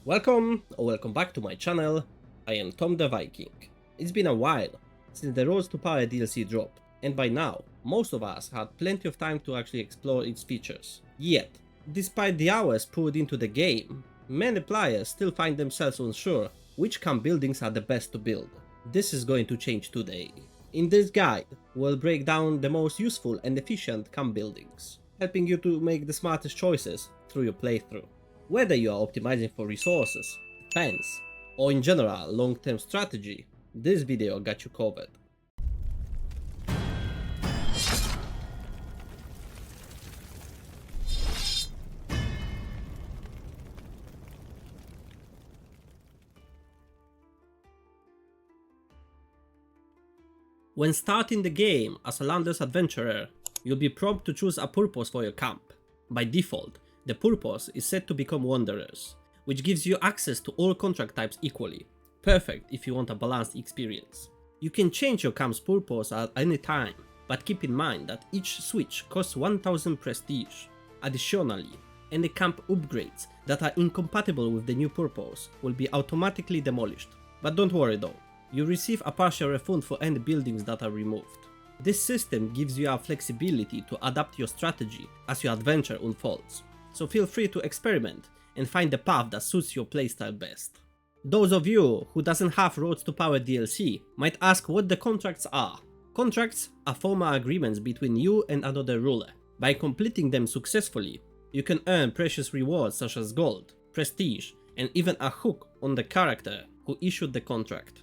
Welcome or welcome back to my channel. I am Tom the Viking. It's been a while since the Rose to Power DLC dropped, and by now most of us had plenty of time to actually explore its features. Yet, despite the hours poured into the game, many players still find themselves unsure which camp buildings are the best to build. This is going to change today. In this guide, we'll break down the most useful and efficient camp buildings, helping you to make the smartest choices through your playthrough. Whether you are optimizing for resources, defense, or in general long-term strategy, this video got you covered. When starting the game as a landless adventurer, you'll be prompted to choose a purpose for your camp. By default, the purpose is set to become Wanderers, which gives you access to all contract types equally, perfect if you want a balanced experience. You can change your camp's purpose at any time, but keep in mind that each switch costs 1000 prestige. Additionally, any camp upgrades that are incompatible with the new purpose will be automatically demolished. But don't worry though, you receive a partial refund for any buildings that are removed. This system gives you a flexibility to adapt your strategy as your adventure unfolds, so feel free to experiment and find the path that suits your playstyle best. Those of you who doesn't have Roads to Power DLC might ask what the contracts are. Contracts are formal agreements between you and another ruler. By completing them successfully, you can earn precious rewards such as gold, prestige, and even a hook on the character who issued the contract.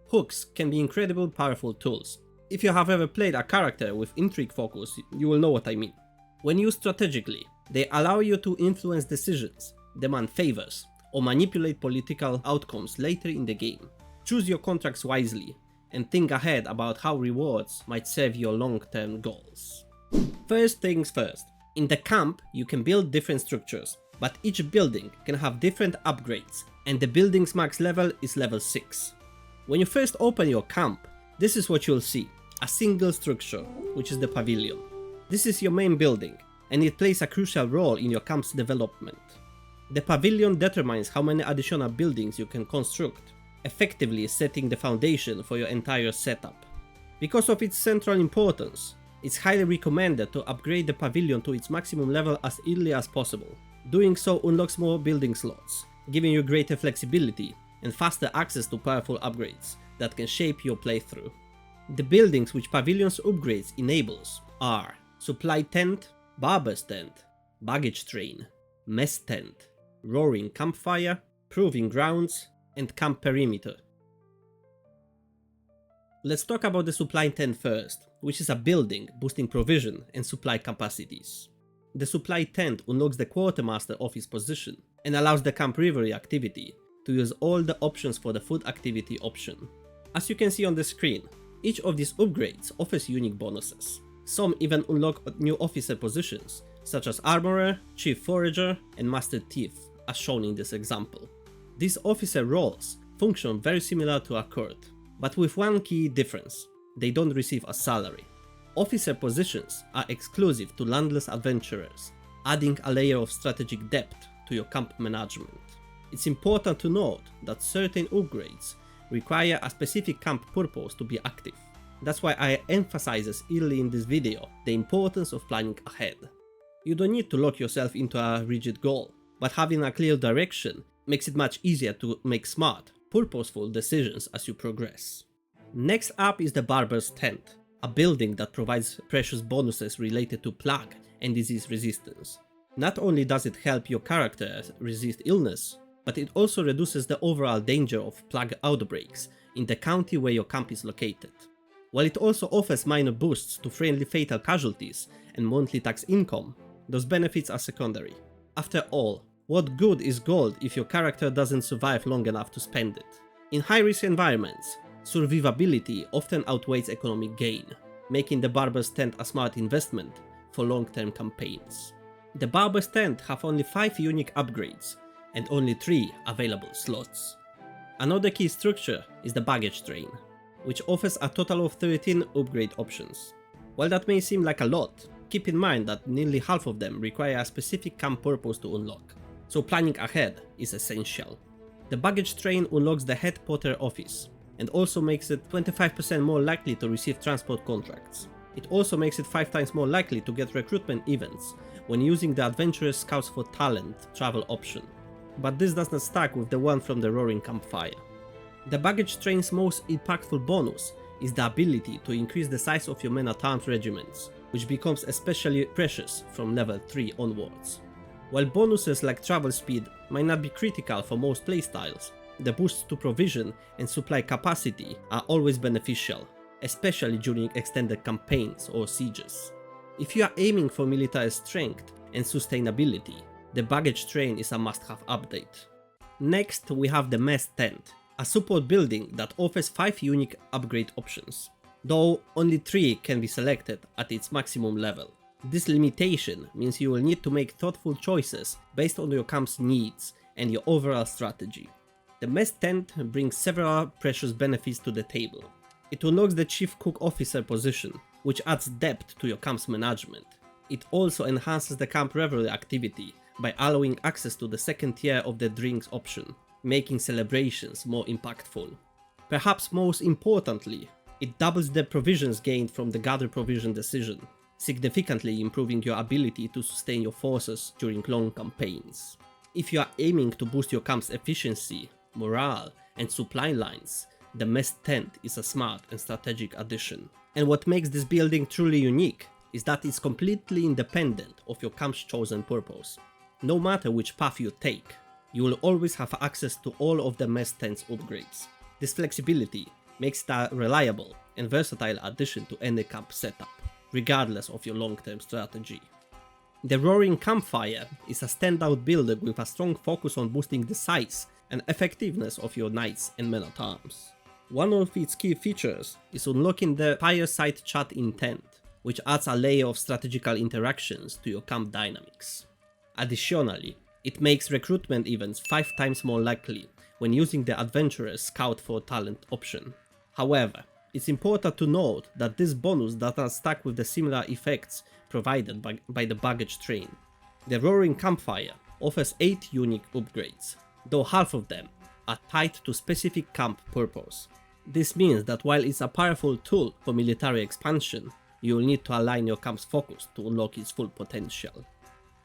Hooks can be incredibly powerful tools. If you have ever played a character with intrigue focus, you will know what I mean. When used strategically, they allow you to influence decisions, demand favors, or manipulate political outcomes later in the game. Choose your contracts wisely, and think ahead about how rewards might serve your long-term goals. First things first, in the camp you can build different structures, but each building can have different upgrades, and the building's max level is level 6. When you first open your camp, this is what you'll see, a single structure, which is the pavilion. This is your main building, and it plays a crucial role in your camp's development. The pavilion determines how many additional buildings you can construct, effectively setting the foundation for your entire setup. Because of its central importance, it's highly recommended to upgrade the pavilion to its maximum level as early as possible. Doing so unlocks more building slots, giving you greater flexibility and faster access to powerful upgrades that can shape your playthrough. The buildings which Pavilion's upgrades enables are Supply Tent, Barber's Tent, Baggage Train, Mess Tent, Roaring Campfire, Proving Grounds, and Camp Perimeter. Let's talk about the Supply Tent first, which is a building boosting provision and supply capacities. The Supply Tent unlocks the Quartermaster office position and allows the Camp Reverie activity to use all the options for the food activity option. As you can see on the screen, each of these upgrades offers unique bonuses. Some even unlock new officer positions, such as Armorer, Chief Forager, and Master Thief, as shown in this example. These officer roles function very similar to a court, but with one key difference: they don't receive a salary. Officer positions are exclusive to landless adventurers, adding a layer of strategic depth to your camp management. It's important to note that certain upgrades require a specific camp purpose to be active. That's why I emphasize early in this video the importance of planning ahead. You don't need to lock yourself into a rigid goal, but having a clear direction makes it much easier to make smart, purposeful decisions as you progress. Next up is the Barber's Tent, a building that provides precious bonuses related to plague and disease resistance. Not only does it help your character resist illness, but it also reduces the overall danger of plague outbreaks in the county where your camp is located. While it also offers minor boosts to friendly fatal casualties and monthly tax income, those benefits are secondary. After all, what good is gold if your character doesn't survive long enough to spend it? In high-risk environments, survivability often outweighs economic gain, making the Barber's Tent a smart investment for long-term campaigns. The Barber's Tent have only 5 unique upgrades, and only 3 available slots. Another key structure is the Baggage Train, which offers a total of 13 upgrade options. While that may seem like a lot, keep in mind that nearly half of them require a specific camp purpose to unlock, so planning ahead is essential. The baggage train unlocks the head porter office, and also makes it 25% more likely to receive transport contracts. It also makes it 5 times more likely to get recruitment events when using the Adventurous Scouts for Talent travel option. But this does not stack with the one from the Roaring Campfire. The baggage train's most impactful bonus is the ability to increase the size of your men-at-arms regiments, which becomes especially precious from level 3 onwards. While bonuses like travel speed might not be critical for most playstyles, the boosts to provision and supply capacity are always beneficial, especially during extended campaigns or sieges. If you are aiming for military strength and sustainability, the baggage train is a must-have update. Next, we have the Mess Tent, a support building that offers 5 unique upgrade options, though only 3 can be selected at its maximum level. This limitation means you will need to make thoughtful choices based on your camp's needs and your overall strategy. The Mess Tent brings several precious benefits to the table. It unlocks the Chief Cook Officer position, which adds depth to your camp's management. It also enhances the camp revelry activity by allowing access to the second tier of the drinks option, making celebrations more impactful. Perhaps most importantly, it doubles the provisions gained from the gather provision decision, significantly improving your ability to sustain your forces during long campaigns. If you are aiming to boost your camp's efficiency, morale, and supply lines, the Mess Tent is a smart and strategic addition. And what makes this building truly unique is that it's completely independent of your camp's chosen purpose. No matter which path you take, you will always have access to all of the Mess Tent's upgrades. This flexibility makes it a reliable and versatile addition to any camp setup, regardless of your long-term strategy. The Roaring Campfire is a standout building with a strong focus on boosting the size and effectiveness of your knights and men-at-arms. One of its key features is unlocking the Fireside Chat Intent, which adds a layer of strategical interactions to your camp dynamics. Additionally, it makes recruitment events 5 times more likely when using the Adventurous Scout for Talent option. However, it's important to note that this bonus does not stack with the similar effects provided by the baggage train. The Roaring Campfire offers 8 unique upgrades, though half of them are tied to specific camp purpose. This means that while it's a powerful tool for military expansion, you will need to align your camp's focus to unlock its full potential.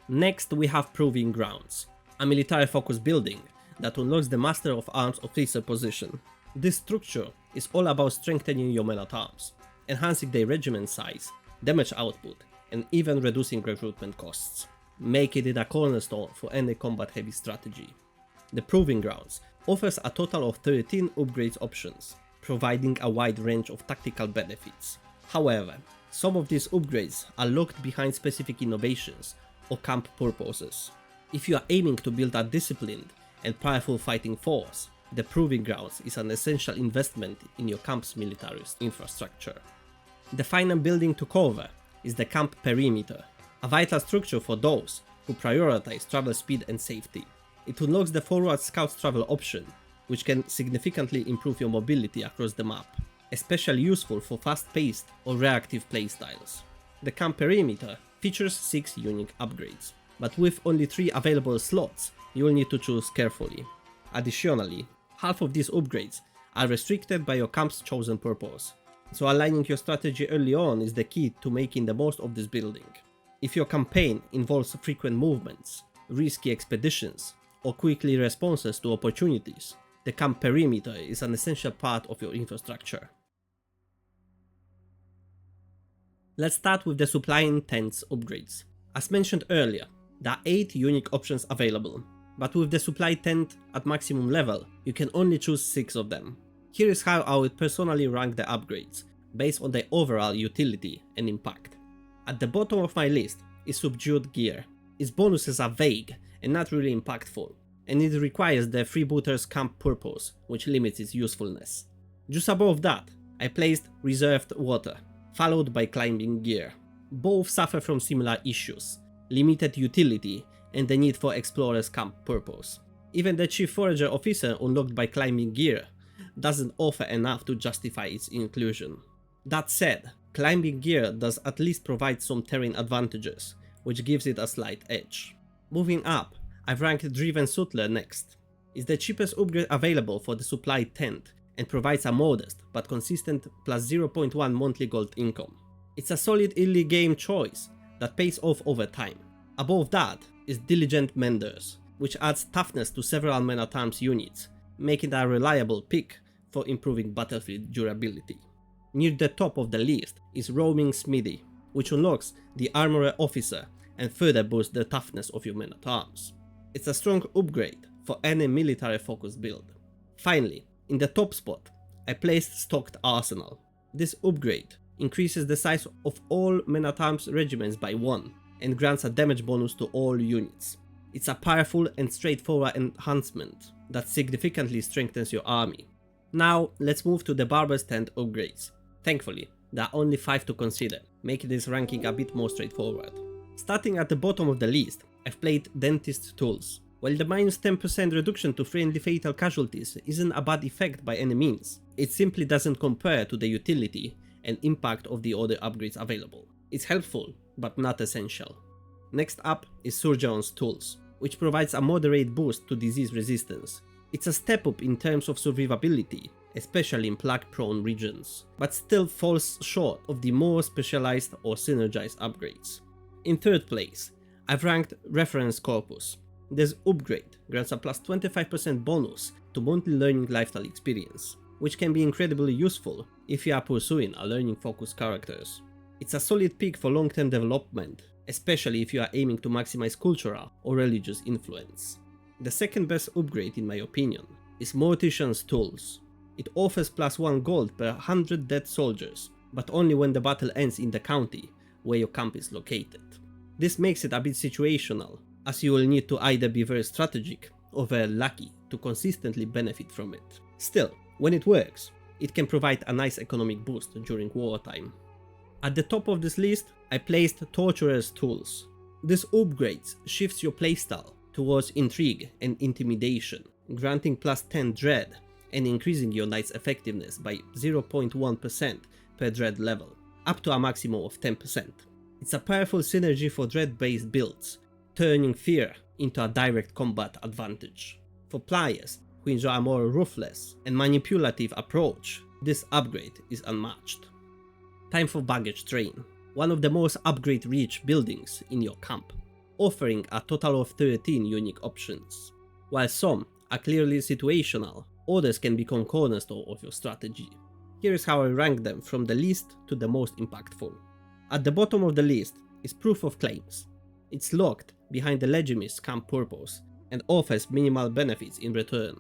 Next, we have Proving Grounds, a military-focused building that unlocks the Master of Arms officer position. This structure is all about strengthening your men-at-arms, enhancing their regiment size, damage output, and even reducing recruitment costs, making it a cornerstone for any combat-heavy strategy. The Proving Grounds offers a total of 13 upgrade options, providing a wide range of tactical benefits. However, some of these upgrades are locked behind specific innovations or camp purposes. If you are aiming to build a disciplined and powerful fighting force, the Proving Grounds is an essential investment in your camp's military infrastructure. The final building to cover is the Camp Perimeter, a vital structure for those who prioritize travel speed and safety. It unlocks the Forward Scout travel option, which can significantly improve your mobility across the map, especially useful for fast-paced or reactive playstyles. The Camp Perimeter features 6 unique upgrades, but with only 3 available slots, you will need to choose carefully. Additionally, half of these upgrades are restricted by your camp's chosen purpose, so aligning your strategy early on is the key to making the most of this building. If your campaign involves frequent movements, risky expeditions, or quickly responses to opportunities, the Camp Perimeter is an essential part of your infrastructure. Let's start with the Supplying Tents upgrades. As mentioned earlier, there are 8 unique options available, but with the Supply Tent at maximum level, you can only choose 6 of them. Here is how I would personally rank the upgrades, based on their overall utility and impact. At the bottom of my list is Subdued Gear. Its bonuses are vague and not really impactful, and it requires the Freebooter's camp purpose, which limits its usefulness. Just above that, I placed Reserved Water, followed by Climbing Gear. Both suffer from similar issues, limited utility and the need for Explorer's camp purpose. Even the Chief Forager Officer unlocked by Climbing Gear doesn't offer enough to justify its inclusion. That said, Climbing Gear does at least provide some terrain advantages, which gives it a slight edge. Moving up, I've ranked Driven Sutler next. is the cheapest upgrade available for the supply tent and provides a modest but consistent plus 0.1 monthly gold income. It's a solid early game choice that pays off over time. Above that is Diligent Menders, which adds toughness to several men at arms units, making it a reliable pick for improving battlefield durability. Near the top of the list is Roaming Smithy, which unlocks the Armorer Officer and further boosts the toughness of your men at arms. It's a strong upgrade for any military focused build. Finally, in the top spot, I placed Stocked Arsenal. This upgrade increases the size of all men at arms regiments by 1 and grants a damage bonus to all units. It's a powerful and straightforward enhancement that significantly strengthens your army. Now let's move to the Barber Tent upgrades. Thankfully, there are only 5 to consider, making this ranking a bit more straightforward. Starting at the bottom of the list, I've played Dentist Tools. While the minus 10% reduction to friendly fatal casualties isn't a bad effect by any means, it simply doesn't compare to the utility and impact of the other upgrades available. It's helpful, but not essential. Next up is Surgeon's Tools, which provides a moderate boost to disease resistance. It's a step up in terms of survivability, especially in plague-prone regions, but still falls short of the more specialized or synergized upgrades. In third place, I've ranked Reference Corpus. This upgrade grants a plus 25% bonus to monthly learning lifestyle experience, which can be incredibly useful if you are pursuing a learning-focused characters. It's a solid pick for long-term development, especially if you are aiming to maximize cultural or religious influence. The second best upgrade in my opinion is Mortician's Tools. It offers plus 1 gold per 100 dead soldiers, but only when the battle ends in the county where your camp is located. This makes it a bit situational, as you will need to either be very strategic or very lucky to consistently benefit from it. Still, when it works, it can provide a nice economic boost during wartime. At the top of this list, I placed Torturer's Tools. This upgrade shifts your playstyle towards intrigue and intimidation, granting plus 10 dread and increasing your knight's effectiveness by 0.1% per dread level, up to a maximum of 10%. It's a powerful synergy for dread-based builds, turning fear into a direct combat advantage. For players who enjoy a more ruthless and manipulative approach, this upgrade is unmatched. Time for Baggage Train, one of the most upgrade-rich buildings in your camp, offering a total of 13 unique options. While some are clearly situational, others can become cornerstone of your strategy. Here is how I rank them from the least to the most impactful. At the bottom of the list is Proof of Claims. It's locked behind the Legimist camp purpose and offers minimal benefits in return.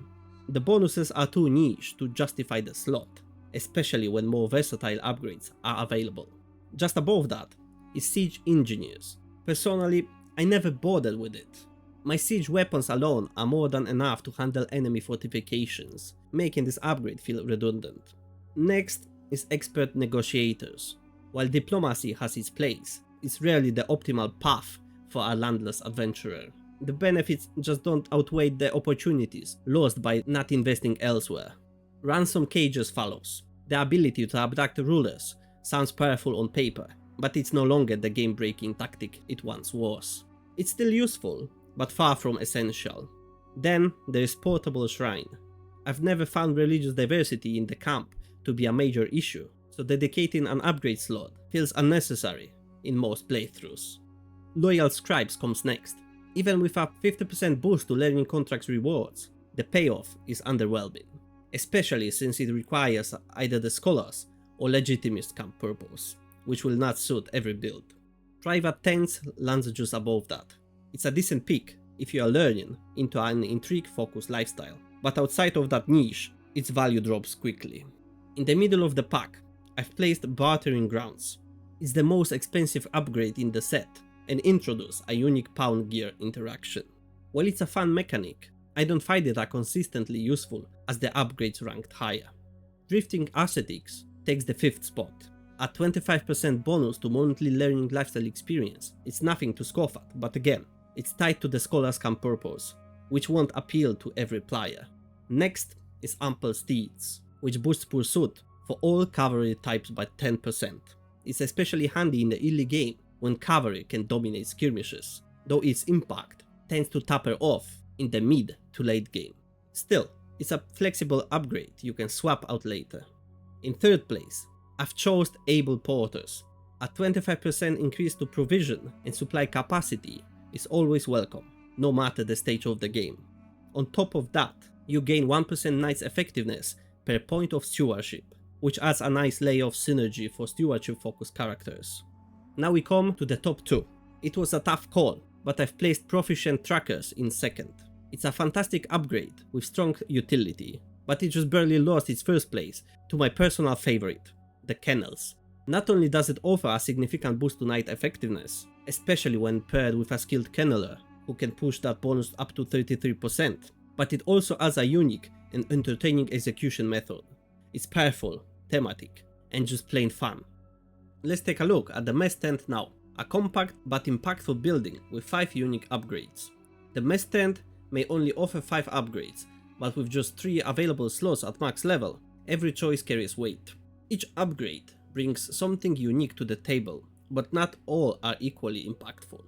The bonuses are too niche to justify the slot, especially when more versatile upgrades are available. Just above that is Siege Engineers. Personally, I never bothered with it. My siege weapons alone are more than enough to handle enemy fortifications, making this upgrade feel redundant. Next is Expert Negotiators. While diplomacy has its place, it's rarely the optimal path for a landless adventurer. The benefits just don't outweigh the opportunities lost by not investing elsewhere. Ransom Cages follows. The ability to abduct rulers sounds powerful on paper, but it's no longer the game-breaking tactic it once was. It's still useful, but far from essential. Then there is Portable Shrine. I've never found religious diversity in the camp to be a major issue, so dedicating an upgrade slot feels unnecessary in most playthroughs. Loyal Scribes comes next. Even with a 50% boost to learning contracts rewards, the payoff is underwhelming, especially since it requires either the Scholars or Legitimist camp purpose, which will not suit every build. Private Tents lands just above that. It's a decent pick if you are learning into an intrigue-focused lifestyle, but outside of that niche, its value drops quickly. In the middle of the pack, I've placed Bartering Grounds. It's the most expensive upgrade in the set and introduces a unique pound gear interaction. While it's a fun mechanic, I don't find it as consistently useful as the upgrades ranked higher. Drifting Ascetics takes the 5th spot. A 25% bonus to monthly learning lifestyle experience. It's nothing to scoff at, but again, it's tied to the Scholar's camp purpose, which won't appeal to every player. Next is Ample Steeds, which boosts pursuit for all cavalry types by 10%. It's especially handy in the early game when cavalry can dominate skirmishes, though its impact tends to taper off in the mid to late game. Still, it's a flexible upgrade you can swap out later. In third place, I've chosen Able Porters. A 25% increase to provision and supply capacity is always welcome, no matter the stage of the game. On top of that, you gain 1% Knight's effectiveness per point of stewardship, which adds a nice layer of synergy for stewardship focused characters. Now we come to the top 2. It was a tough call, but I've placed Proficient Trackers in second. It's a fantastic upgrade with strong utility, but it just barely lost its first place to my personal favorite, the Kennels. Not only does it offer a significant boost to Knight effectiveness, especially when paired with a skilled Kenneler who can push that bonus up to 33%, but it also adds a unique and entertaining execution method. It's powerful, thematic, and just plain fun. Let's take a look at the Mess Tent now, a compact but impactful building with 5 unique upgrades. The Mess Tent may only offer 5 upgrades, but with just 3 available slots at max level, every choice carries weight. Each upgrade brings something unique to the table, but not all are equally impactful.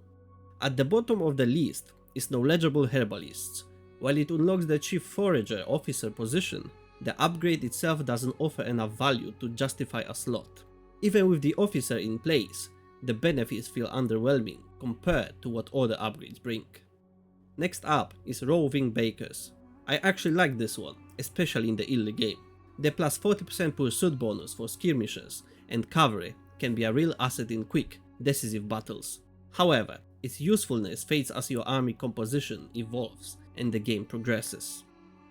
At the bottom of the list is Knowledgeable Herbalists. While it unlocks the Chief Forager Officer position, the upgrade itself doesn't offer enough value to justify a slot. Even with the officer in place, the benefits feel underwhelming compared to what other upgrades bring. Next up is Roving Bakers. I actually like this one, especially in the early game. The plus 40% pursuit bonus for skirmishes and cavalry can be a real asset in quick, decisive battles. However, its usefulness fades as your army composition evolves and the game progresses.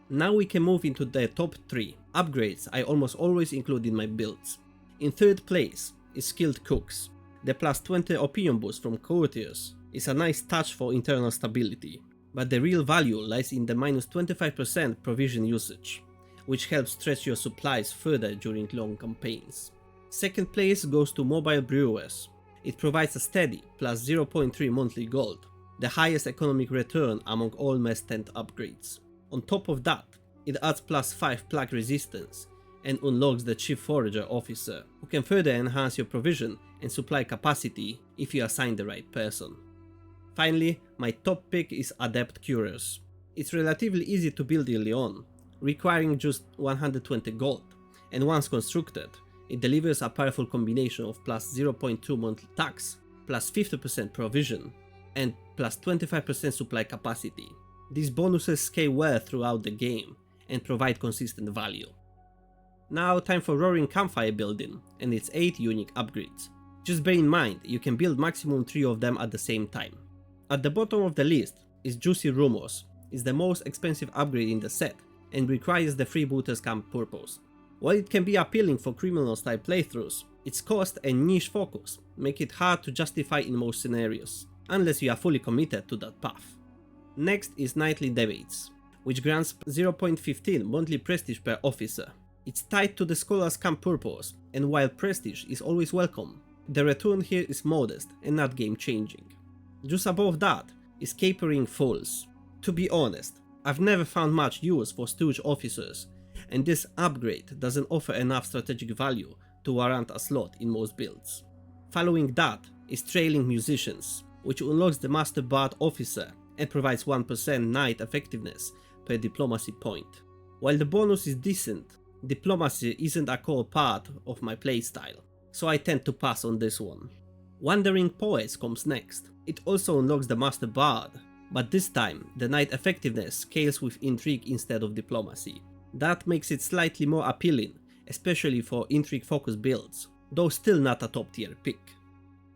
Now we can move into the top 3 upgrades I almost always include in my builds. In third place is Skilled Cooks. The plus 20 opinion boost from Courtiers is a nice touch for internal stability, but the real value lies in the minus 25% provision usage, which helps stretch your supplies further during long campaigns. Second place goes to Mobile Brewers. It provides a steady plus 0.3 monthly gold, the highest economic return among all Mess Tent upgrades. On top of that, it adds plus 5 plague resistance and unlocks the Chief Forager Officer, who can further enhance your provision and supply capacity if you assign the right person. Finally, my top pick is Adept Curers. It's relatively easy to build early on, requiring just 120 gold, and once constructed, it delivers a powerful combination of plus 0.2 monthly tax, plus 50% provision, and plus 25% supply capacity. These bonuses scale well throughout the game and provide consistent value. Now time for Roaring Campfire building and its 8 unique upgrades. Just bear in mind you can build maximum 3 of them at the same time. At the bottom of the list is Juicy Rumors. It's the most expensive upgrade in the set and requires the Freebooters Camp purpose. While it can be appealing for criminals type playthroughs, its cost and niche focus make it hard to justify in most scenarios, unless you are fully committed to that path. Next is Nightly Debates, which grants 0.15 monthly prestige per officer. It's tied to the Scholar's Camp purpose, and while prestige is always welcome, the return here is modest and not game changing. Just above that is Capering Fools. To be honest, I've never found much use for stooge officers, and this upgrade doesn't offer enough strategic value to warrant a slot in most builds. Following that is Trailing Musicians, which unlocks the Master Bard Officer and provides 1% Knight effectiveness per diplomacy point. While the bonus is decent, diplomacy isn't a core part of my playstyle, so I tend to pass on this one. Wandering Poets comes next. It also unlocks the Master Bard, but this time the Knight effectiveness scales with intrigue instead of diplomacy. That makes it slightly more appealing, especially for intrigue focused builds, though still not a top tier pick.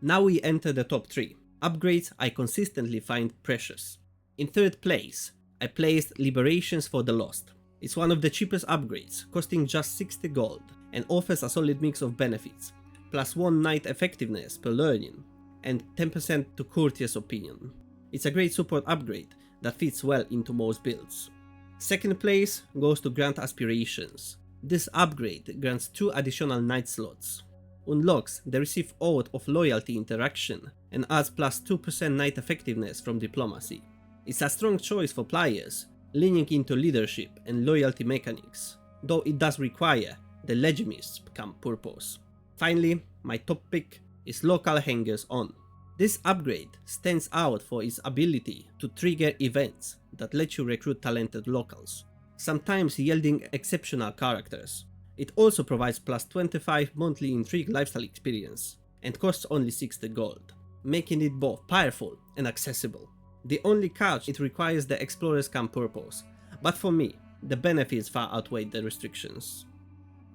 Now we enter the top 3, upgrades I consistently find precious. In third place, I placed Liberations for the Lost. It's one of the cheapest upgrades, costing just 60 gold, and offers a solid mix of benefits, plus 1 Knight effectiveness per learning, and 10% to Courtier's Opinion. It's a great support upgrade that fits well into most builds. Second place goes to Grant Aspirations. This upgrade grants 2 additional Knight slots, unlocks the Receive Oath of Loyalty interaction, and adds plus 2% Knight effectiveness from diplomacy. It's a strong choice for players leaning into leadership and loyalty mechanics, though it does require the Legimist Camp purpose. Finally, my top pick is Local Hangers On. This upgrade stands out for its ability to trigger events that let you recruit talented locals. sometimes yielding exceptional characters. It also provides plus 25 monthly intrigue lifestyle experience, and costs only 60 gold, making it both powerful and accessible. The only catch, it requires the Explorer's Camp purpose, but for me, the benefits far outweigh the restrictions.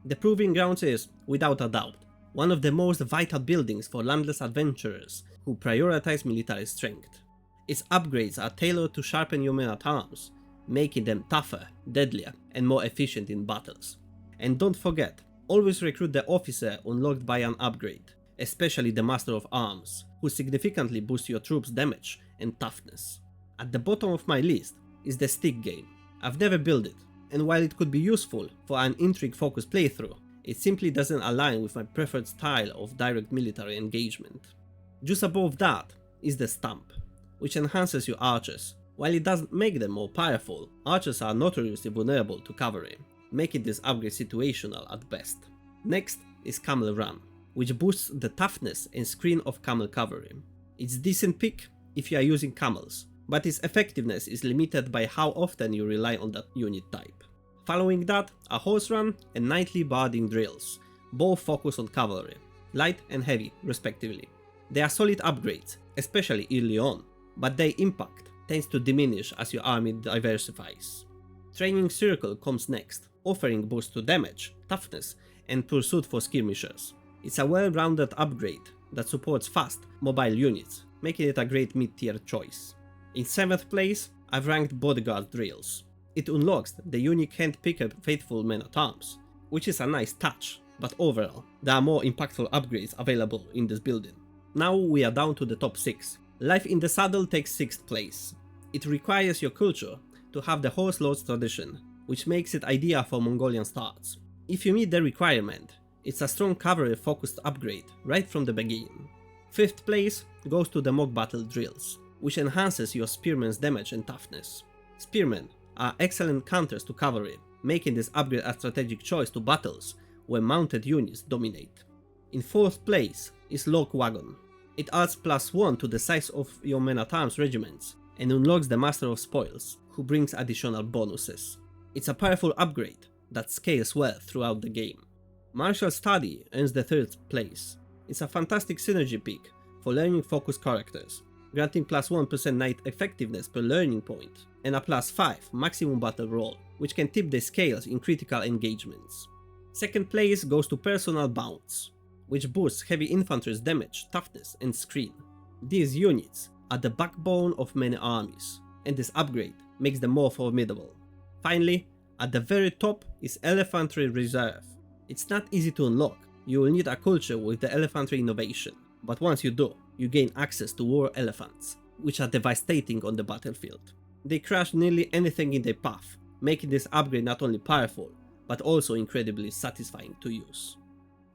The Proving Grounds is, without a doubt, one of the most vital buildings for landless adventurers who prioritize military strength. Its upgrades are tailored to sharpen your men-at-arms, making them tougher, deadlier, and more efficient in battles. And don't forget, always recruit the officer unlocked by an upgrade, especially the Master of Arms, who significantly boosts your troops' damage and toughness. At the bottom of my list is the stick game. I've never built it, and while it could be useful for an intrigue-focused playthrough, it simply doesn't align with my preferred style of direct military engagement. Just above that is the Stump, which enhances your archers. While it doesn't make them more powerful, archers are notoriously vulnerable to cavalry, making this upgrade situational at best. Next is Camel Run, which boosts the toughness and screen of camel cavalry. It's a decent pick if you are using camels, but its effectiveness is limited by how often you rely on that unit type. Following that are Horse Run and Nightly Barding Drills, both focus on cavalry, light and heavy respectively. They are solid upgrades, especially early on, but their impact tends to diminish as your army diversifies. Training Circle comes next, offering boost to damage, toughness, and pursuit for skirmishers. It's a well-rounded upgrade that supports fast, mobile units, making it a great mid-tier choice. In 7th place, I've ranked Bodyguard Drills. It unlocks the unique hand-picker Faithful Men-at-Arms, which is a nice touch, but overall, there are more impactful upgrades available in this building. Now we are down to the top 6. Life in the Saddle takes 6th place. It requires your culture to have the Horse Lord's tradition, which makes it ideal for Mongolian starts. If you meet the requirement, it's a strong cavalry focused upgrade right from the beginning. 5th place goes to the Mock Battle Drills, which enhances your spearmen's damage and toughness. Spearmen are excellent counters to cavalry, making this upgrade a strategic choice to battles where mounted units dominate. In 4th place is Lock Wagon. It adds +1 to the size of your men-at-arms regiments and unlocks the Master of Spoils, who brings additional bonuses. It's a powerful upgrade that scales well throughout the game. Martial Study earns the 3rd place. It's a fantastic synergy pick for learning focused characters, granting +1% knight effectiveness per learning point and a +5 maximum battle roll, which can tip the scales in critical engagements. 2nd place goes to Personal Bounce, which boosts heavy infantry's damage, toughness, and screen. These units are the backbone of many armies, and this upgrade makes them more formidable. Finally, at the very top is Elephantry Reserve. It's not easy to unlock. You will need a culture with the Elephantry innovation, but once you do, you gain access to war elephants, which are devastating on the battlefield. They crush nearly anything in their path, making this upgrade not only powerful, but also incredibly satisfying to use.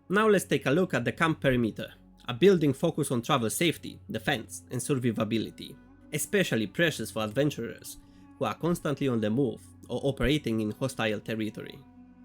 Now let's take a look at the Camp Perimeter, a building focused on travel safety, defense, and survivability, especially precious for adventurers who are constantly on the move or operating in hostile territory.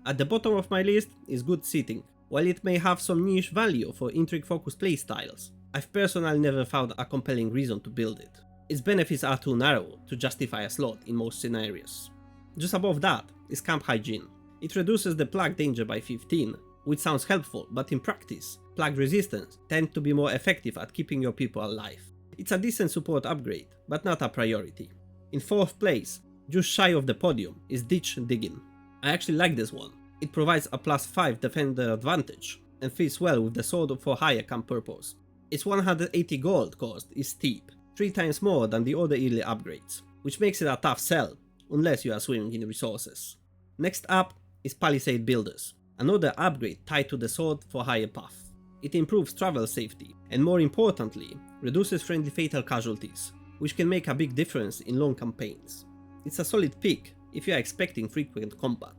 At the bottom of my list is Good Seating. While it may have some niche value for intrigue-focused playstyles, I've personally never found a compelling reason to build it. Its benefits are too narrow to justify a slot in most scenarios. Just above that is Camp Hygiene. It reduces the plague danger by 15, which sounds helpful, but in practice, plague resistance tends to be more effective at keeping your people alive. It's a decent support upgrade, but not a priority. In 4th place, just shy of the podium, is Ditch Digging. I actually like this one. It provides a +5 defender advantage and fits well with the Sword for Hire camp purpose. Its 180 gold cost is steep, 3 times more than the other early upgrades, which makes it a tough sell unless you are swimming in resources. Next up is Palisade Builders, another upgrade tied to the Sword for Hire path. It improves travel safety and, more importantly, reduces friendly fatal casualties, which can make a big difference in long campaigns. It's a solid pick if you are expecting frequent combat.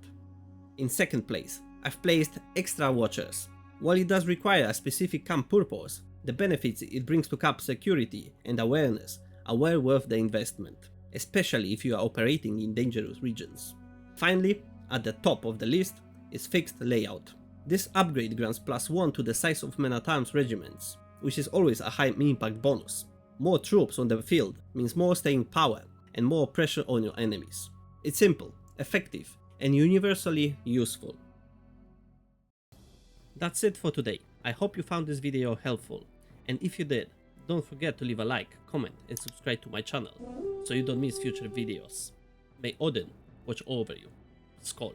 In 2nd place, I've placed Extra Watchers. While it does require a specific camp purpose, the benefits it brings to camp security and awareness are well worth the investment, especially if you are operating in dangerous regions. Finally, at the top of the list is Fixed Layout. This upgrade grants +1 to the size of men-at-arms regiments, which is always a high impact bonus. More troops on the field means more staying power and more pressure on your enemies. It's simple, effective, and universally useful. That's it for today. I hope you found this video helpful, and if you did, don't forget to leave a like, comment, and subscribe to my channel so you don't miss future videos. May Odin watch over you. Skål!